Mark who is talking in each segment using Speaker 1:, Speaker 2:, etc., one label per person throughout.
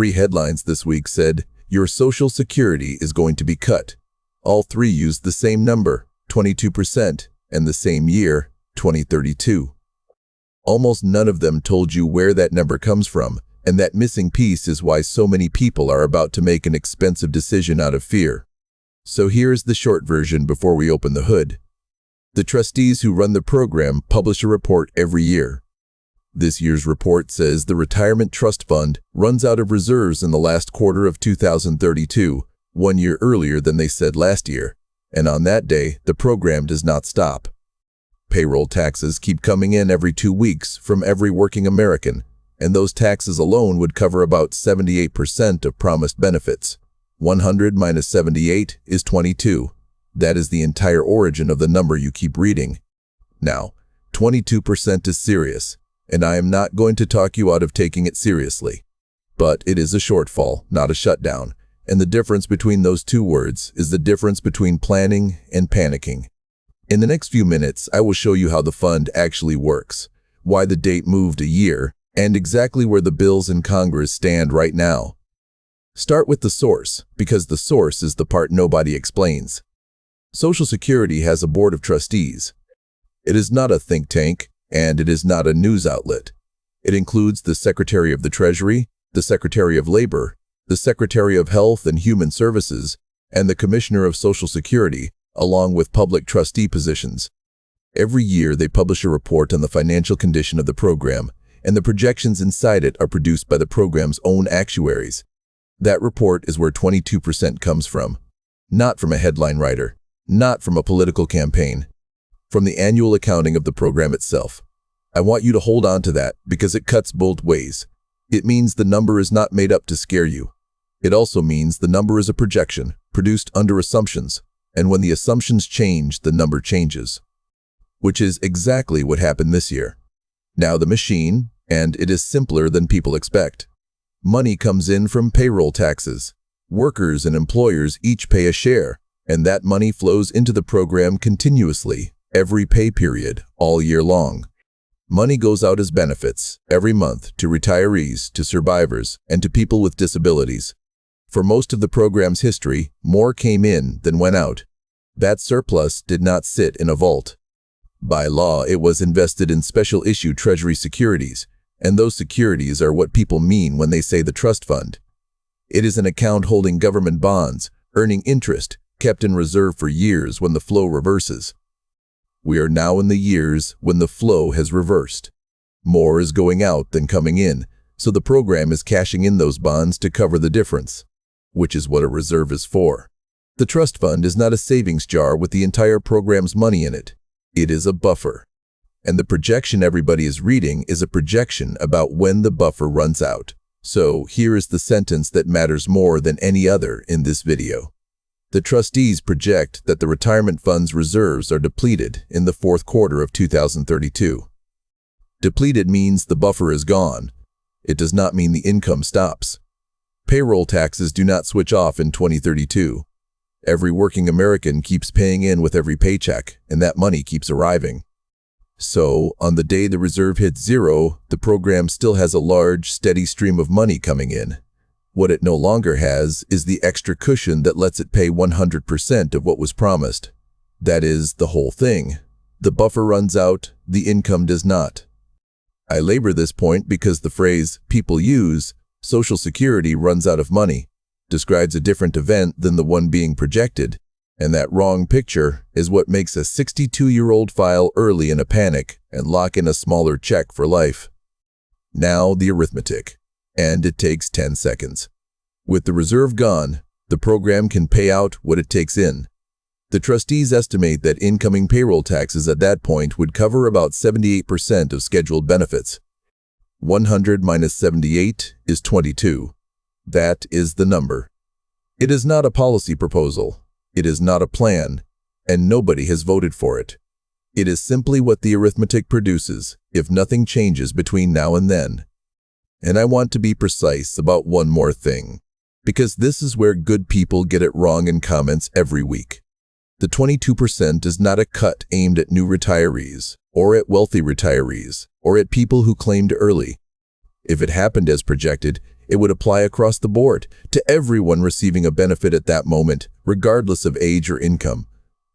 Speaker 1: 3 headlines this week said, "Your Social Security is going to be cut." All 3 used the same number, 22%, and the same year, 2032. Almost none of them told you where that number comes from, and that missing piece is why so many people are about to make an expensive decision out of fear. So here's the short version before we open the hood. The trustees who run the program publish a report every year. This year's report says the retirement trust fund runs out of reserves in the last quarter of 2032, 1 year earlier than they said last year, and on that day, the program does not stop. Payroll taxes keep coming in every 2 weeks from every working American, and those taxes alone would cover about 78% of promised benefits. 100 minus 78 is 22. That is the entire origin of the number you keep reading. Now, 22% is serious, and I am not going to talk you out of taking it seriously. But it is a shortfall, not a shutdown, and the difference between those 2 words is the difference between planning and panicking. In the next few minutes, I will show you how the fund actually works, why the date moved a year, and exactly where the bills in Congress stand right now. Start with the source, because the source is the part nobody explains. Social Security has a board of trustees. It is not a think tank, and it is not a news outlet. It includes the Secretary of the Treasury, the Secretary of Labor, the Secretary of Health and Human Services, and the Commissioner of Social Security, along with public trustee positions. Every year they publish a report on the financial condition of the program, and the projections inside it are produced by the program's own actuaries. That report is where 22% comes from. Not from a headline writer, not from a political campaign, from the annual accounting of the program itself. I want you to hold on to that because it cuts both ways. It means the number is not made up to scare you. It also means the number is a projection, produced under assumptions, and when the assumptions change, the number changes. Which is exactly what happened this year. Now the machine, and it is simpler than people expect. Money comes in from payroll taxes. Workers and employers each pay a share, and that money flows into the program continuously, every pay period, all year long. Money goes out as benefits, every month, to retirees, to survivors, and to people with disabilities. For most of the program's history, more came in than went out. That surplus did not sit in a vault. By law, it was invested in special issue Treasury securities, and those securities are what people mean when they say the trust fund. It is an account holding government bonds, earning interest, kept in reserve for years when the flow reverses. We are now in the years when the flow has reversed. More is going out than coming in, so the program is cashing in those bonds to cover the difference, which is what a reserve is for. The trust fund is not a savings jar with the entire program's money in it. It is a buffer. And the projection everybody is reading is a projection about when the buffer runs out. So here is the sentence that matters more than any other in this video. The trustees project that the retirement fund's reserves are depleted in the 4th quarter of 2032. Depleted means the buffer is gone. It does not mean the income stops. Payroll taxes do not switch off in 2032. Every working American keeps paying in with every paycheck, and that money keeps arriving. So, on the day the reserve hits 0, the program still has a large, steady stream of money coming in. What it no longer has is the extra cushion that lets it pay 100% of what was promised. That is, the whole thing. The buffer runs out, the income does not. I labor this point because the phrase people use, Social Security runs out of money, describes a different event than the one being projected, and that wrong picture is what makes a 62-year-old file early in a panic and lock in a smaller check for life. Now the arithmetic. And it takes 10 seconds. With the reserve gone, the program can pay out what it takes in. The trustees estimate that incoming payroll taxes at that point would cover about 78% of scheduled benefits. 100 minus 78 is 22. That is the number. It is not a policy proposal. It is not a plan, and nobody has voted for it. It is simply what the arithmetic produces if nothing changes between now and then. And I want to be precise about one more thing, because this is where good people get it wrong in comments every week. The 22% is not a cut aimed at new retirees, or at wealthy retirees, or at people who claimed early. If it happened as projected, It would apply across the board to everyone receiving a benefit at that moment, regardless of age or income,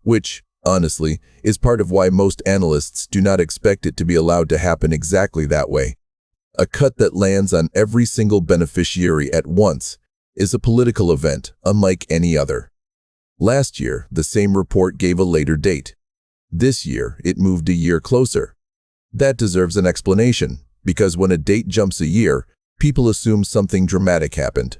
Speaker 1: which, honestly, is part of why most analysts do not expect it to be allowed to happen exactly that way. A cut that lands on every single beneficiary at once is a political event unlike any other. Last year, the same report gave a later date. This year, it moved a year closer. That deserves an explanation, because when a date jumps a year, people assume something dramatic happened.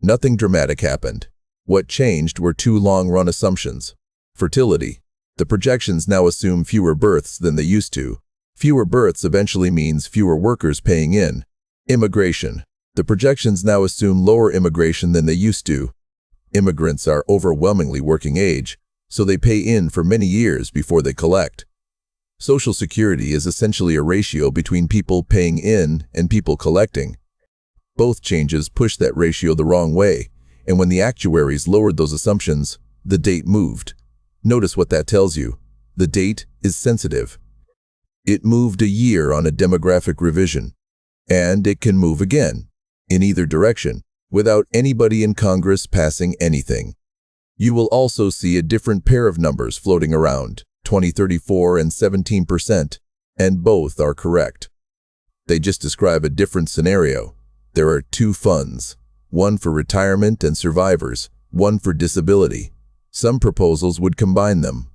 Speaker 1: Nothing dramatic happened. What changed were two long-run assumptions. Fertility. The projections now assume fewer births than they used to. Fewer births eventually means fewer workers paying in. Immigration. The projections now assume lower immigration than they used to. Immigrants are overwhelmingly working age, so they pay in for many years before they collect. Social Security is essentially a ratio between people paying in and people collecting. Both changes push that ratio the wrong way, and when the actuaries lowered those assumptions, the date moved. Notice what that tells you. The date is sensitive. It moved a year on a demographic revision, and it can move again, in either direction, without anybody in Congress passing anything. You will also see a different pair of numbers floating around, 2034 and 17%, and both are correct. They just describe a different scenario. There are two funds, one for retirement and survivors, one for disability. Some proposals would combine them.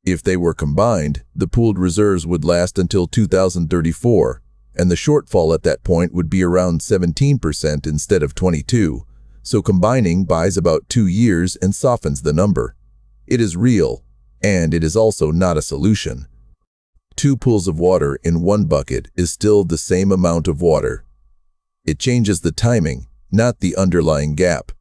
Speaker 1: If they were combined, the pooled reserves would last until 2034, and the shortfall at that point would be around 17% instead of 22%, so combining buys about 2 years and softens the number. It is real, and it is also not a solution. Two pools of water in one bucket is still the same amount of water. It changes the timing, not the underlying gap.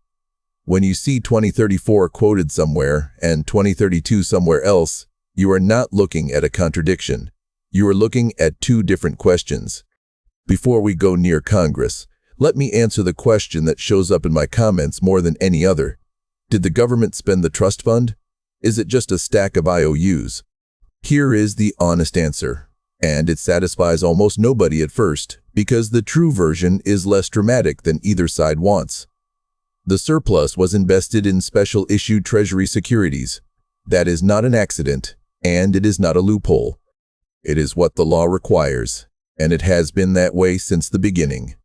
Speaker 1: When you see 2034 quoted somewhere and 2032 somewhere else, you are not looking at a contradiction. You are looking at two different questions. Before we go near Congress, let me answer the question that shows up in my comments more than any other. Did the government spend the trust fund? Is it just a stack of IOUs? Here is the honest answer, and it satisfies almost nobody at first, because the true version is less dramatic than either side wants. The surplus was invested in special issue Treasury securities. That is not an accident, and it is not a loophole. It is what the law requires, and it has been that way since the beginning.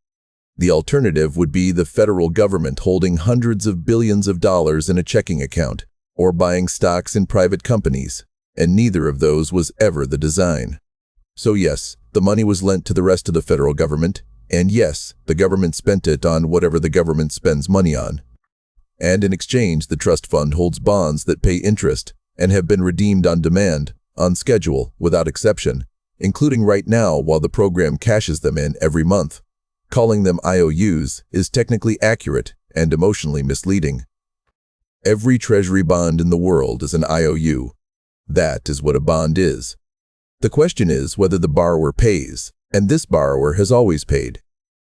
Speaker 1: The alternative would be the federal government holding hundreds of billions of dollars in a checking account, or buying stocks in private companies, and neither of those was ever the design. So yes, the money was lent to the rest of the federal government, and yes, the government spent it on whatever the government spends money on. And in exchange, the trust fund holds bonds that pay interest and have been redeemed on demand, on schedule, without exception, including right now while the program cashes them in every month. Calling them IOUs is technically accurate and emotionally misleading. Every treasury bond in the world is an IOU. That is what a bond is. The question is whether the borrower pays, and this borrower has always paid.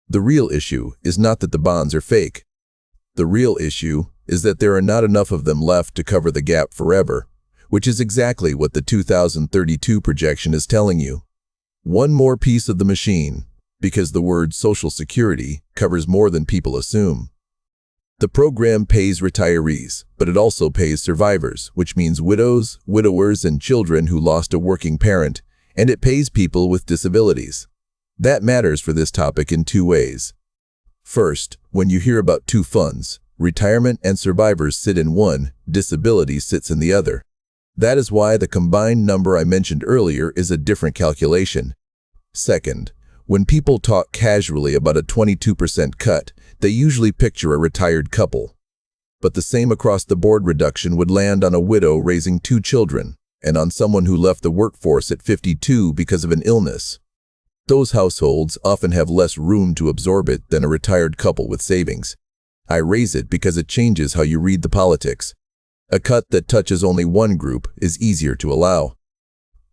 Speaker 1: The real issue is not that the bonds are fake. The real issue is that there are not enough of them left to cover the gap forever, which is exactly what the 2032 projection is telling you. One more piece of the machine, because the word Social Security covers more than people assume. The program pays retirees, but it also pays survivors, which means widows, widowers, and children who lost a working parent, and it pays people with disabilities. That matters for this topic in two ways. First, when you hear about two funds, retirement and survivors sit in one, disability sits in the other. That is why the combined number I mentioned earlier is a different calculation. Second, when people talk casually about a 22% cut, they usually picture a retired couple. But the same across-the-board reduction would land on a widow raising 2 children, and on someone who left the workforce at 52 because of an illness. Those households often have less room to absorb it than a retired couple with savings. I raise it because it changes how you read the politics. A cut that touches only one group is easier to allow.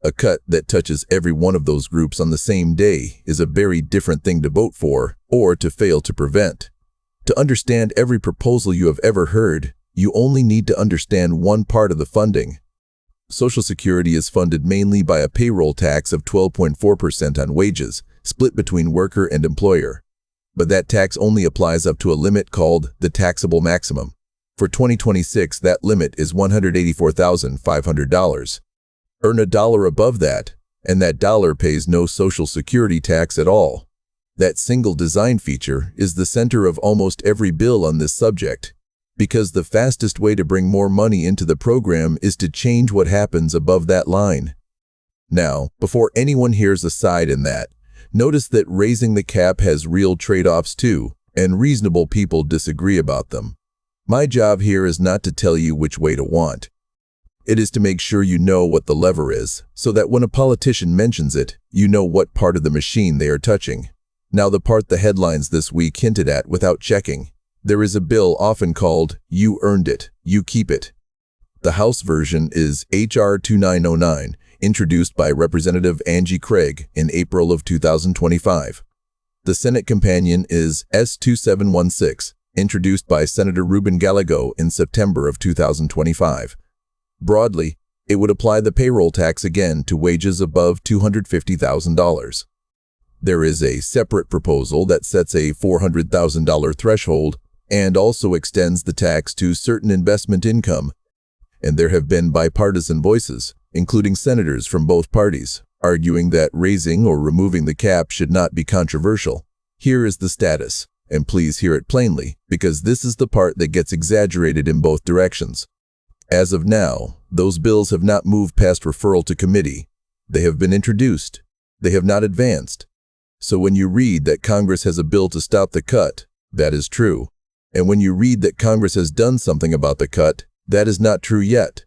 Speaker 1: A cut that touches every one of those groups on the same day is a very different thing to vote for or to fail to prevent. To understand every proposal you have ever heard, you only need to understand one part of the funding. Social Security is funded mainly by a payroll tax of 12.4% on wages, split between worker and employer. but that tax only applies up to a limit called the taxable maximum. For 2026, that limit is $184,500. Earn a dollar above that, and that dollar pays no Social Security tax at all. That single design feature is the center of almost every bill on this subject, because the fastest way to bring more money into the program is to change what happens above that line. Now, before anyone hears a side in that, notice that raising the cap has real trade-offs too, and reasonable people disagree about them. My job here is not to tell you which way to want. It is to make sure you know what the lever is, so that when a politician mentions it, you know what part of the machine they are touching. Now, the part the headlines this week hinted at without checking. There is a bill often called "You Earned It, You Keep It." The House version is H.R. 2909, introduced by Representative Angie Craig in April of 2025. The Senate companion is S. 2716, introduced by Senator Ruben Gallego in September of 2025. Broadly, it would apply the payroll tax again to wages above $250,000. There is a separate proposal that sets a $400,000 threshold and also extends the tax to certain investment income. And there have been bipartisan voices, including senators from both parties, arguing that raising or removing the cap should not be controversial. Here is the status, and please hear it plainly, because this is the part that gets exaggerated in both directions. As of now, those bills have not moved past referral to committee. They have been introduced. They have not advanced. So when you read that Congress has a bill to stop the cut, that is true. And when you read that Congress has done something about the cut, that is not true yet.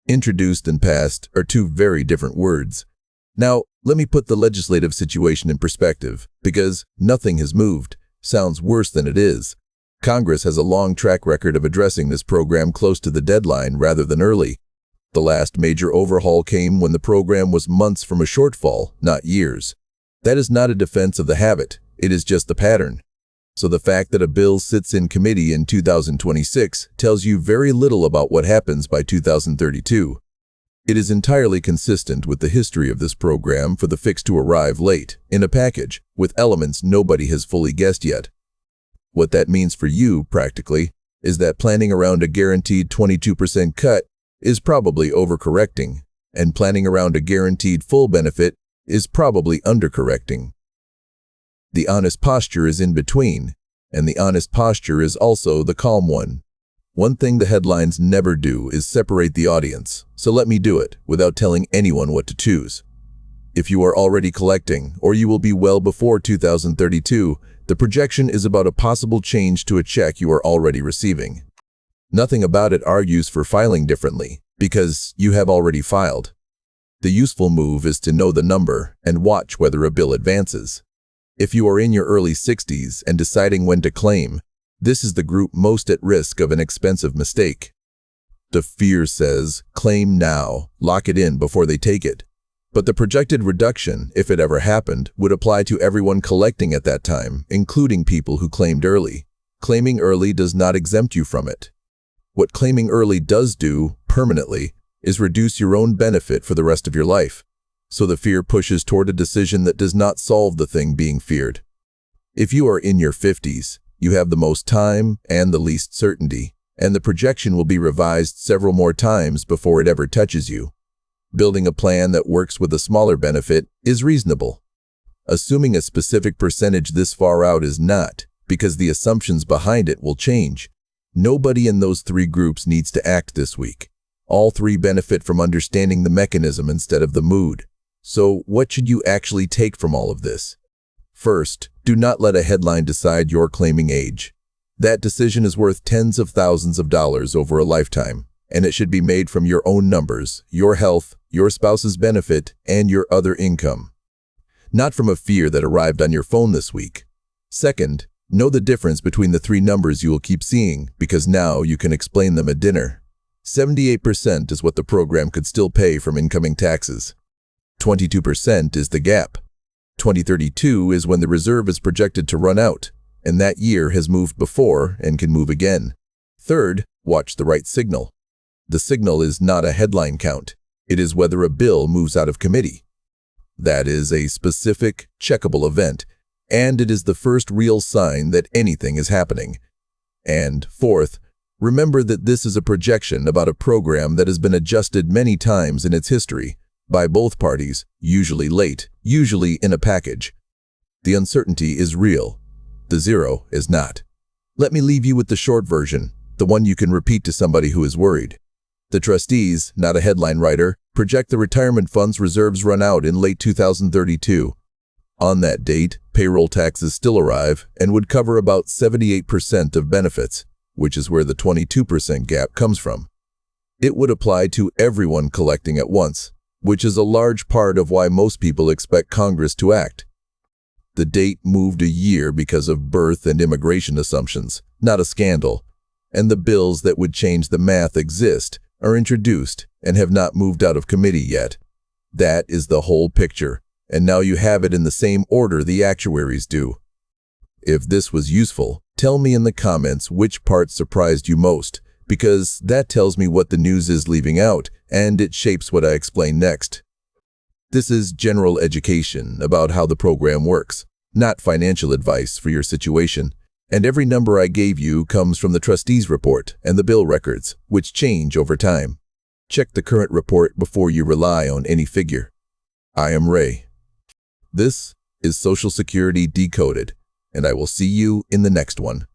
Speaker 1: Introduced and passed are two very different words. Now, let me put the legislative situation in perspective, because nothing has moved. Sounds worse than it is. Congress has a long track record of addressing this program close to the deadline rather than early. The last major overhaul came when the program was months from a shortfall, not years. That is not a defense of the habit, it is just the pattern. So the fact that a bill sits in committee in 2026 tells you very little about what happens by 2032. It is entirely consistent with the history of this program for the fix to arrive late, in a package, with elements nobody has fully guessed yet. What that means for you, practically, is that planning around a guaranteed 22% cut is probably overcorrecting, and planning around a guaranteed full benefit is probably undercorrecting. The honest posture is in between, and the honest posture is also the calm one. One thing the headlines never do is separate the audience, so let me do it without telling anyone what to choose. If you are already collecting, or you will be well before 2032, the projection is about a possible change to a check you are already receiving. Nothing about it argues for filing differently, because you have already filed. The useful move is to know the number and watch whether a bill advances. If you are in your early 60s and deciding when to claim, this is the group most at risk of an expensive mistake. The fear says, claim now, lock it in before they take it. But the projected reduction, if it ever happened, would apply to everyone collecting at that time, including people who claimed early. Claiming early does not exempt you from it. What claiming early does do, permanently, is reduce your own benefit for the rest of your life. So the fear pushes toward a decision that does not solve the thing being feared. If you are in your 50s, you have the most time and the least certainty, and the projection will be revised several more times before it ever touches you. Building a plan that works with a smaller benefit is reasonable. Assuming a specific percentage this far out is not, because the assumptions behind it will change. Nobody in those three groups needs to act this week. All three benefit from understanding the mechanism instead of the mood. So what should you actually take from all of this? First, do not let a headline decide your claiming age. That decision is worth tens of thousands of dollars over a lifetime, and it should be made from your own numbers, your health, your spouse's benefit, and your other income. Not from a fear that arrived on your phone this week. Second, know the difference between the three numbers you will keep seeing, because now you can explain them at dinner. 78% is what the program could still pay from incoming taxes. 22% is the gap. 2032 is when the reserve is projected to run out, and that year has moved before and can move again. Third, watch the right signal. The signal is not a headline count. It is whether a bill moves out of committee. That is a specific, checkable event, and it is the first real sign that anything is happening. And fourth, remember that this is a projection about a program that has been adjusted many times in its history, by both parties, usually late, usually in a package. The uncertainty is real. The zero is not. Let me leave you with the short version, the one you can repeat to somebody who is worried. The trustees, not a headline writer, project the retirement fund's reserves run out in late 2032. On that date, payroll taxes still arrive and would cover about 78% of benefits, which is where the 22% gap comes from. It would apply to everyone collecting at once, which is a large part of why most people expect Congress to act. The date moved a year because of birth and immigration assumptions, not a scandal, and the bills that would change the math exist, are introduced, and have not moved out of committee yet. That is the whole picture, and now you have it in the same order the actuaries do. If this was useful, tell me in the comments which part surprised you most, because that tells me what the news is leaving out, and it shapes what I explain next. This is general education about how the program works, not financial advice for your situation. And every number I gave you comes from the trustees report and the bill records, which change over time. Check the current report before you rely on any figure. I am Ray. This is Social Security Decoded, and I will see you in the next one.